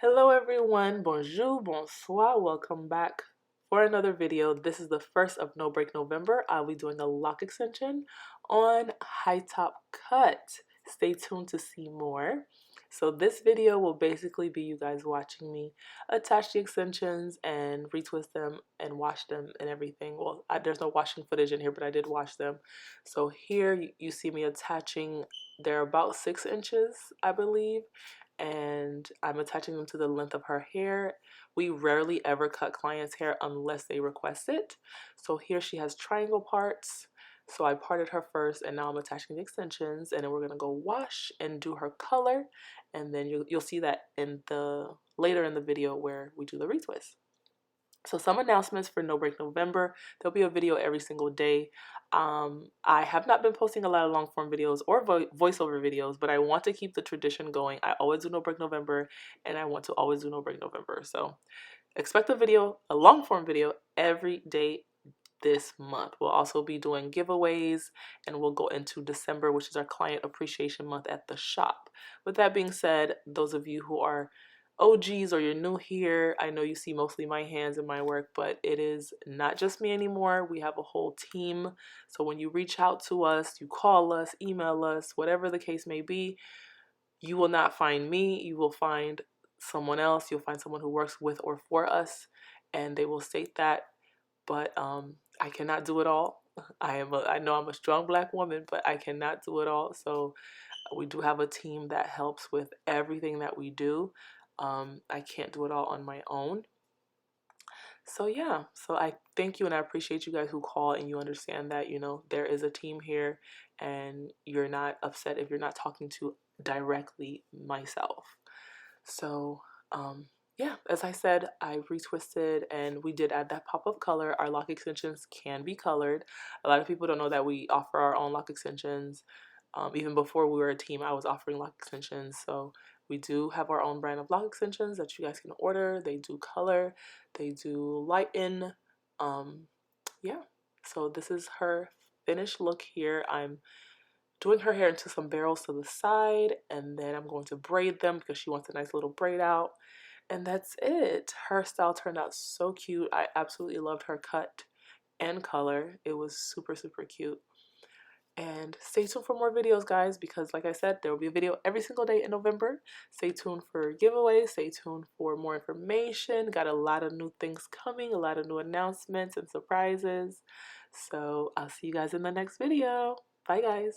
Hello everyone, bonjour, bonsoir, welcome back for another video. This is the first of No Break November. I'll be doing a lock extension on high top cut. Stay tuned to see more. So this video will basically be you guys watching me attach the extensions and retwist them and wash them and everything. Well, there's no washing footage in here, but I did wash them. So here you see me attaching. They're about 6 inches, I believe, and I'm attaching them to the length of her hair. We rarely ever cut clients' hair unless they request it. So here she has triangle parts. So I parted her first, and now I'm attaching the extensions, and then we're gonna go wash and do her color, and then you'll see that in the later in the video where we do the retwist. So some announcements for No Break November. There'll be a video every single day. I have not been posting a lot of long form videos or voiceover videos, but I want to keep the tradition going. I always do No Break November, and I want to always do No Break November. So expect a video, a long form video every day this month. We'll also be doing giveaways, and we'll go into December, which is our client appreciation month at the shop. With that being said, those of you who are OGs or you're new here, I know you see mostly my hands in my work, but it is not just me anymore. We have a whole team. So when you reach out to us, you call us, email us, whatever the case may be, you will not find me. You will find someone else. You'll find someone who works with or for us, and they will state that. But I cannot do it all. I know I'm a strong Black woman, but I cannot do it all. So we do have a team that helps with everything that we do. I can't do it all on my own. So yeah, so I thank you and I appreciate you guys who call and you understand that, there is a team here and you're not upset if you're not talking to directly myself. So yeah, as I said, I retwisted and we did add that pop of color. Our lock extensions can be colored. A lot of people don't know that we offer our own lock extensions. Even before we were a team, I was offering lock extensions. So we do have our own brand of lock extensions that you guys can order. They do color, they do lighten. Yeah, so this is her finished look here. I'm doing her hair into some barrels to the side, and then I'm going to braid them because she wants a nice little braid out. And that's it. Her style turned out so cute. I absolutely loved her cut and color. It was super, super cute. And stay tuned for more videos, guys, because like I said, there will be a video every single day in November. Stay tuned for giveaways. Stay tuned for more information. Got a lot of new things coming, a lot of new announcements and surprises. So I'll see you guys in the next video. Bye, guys.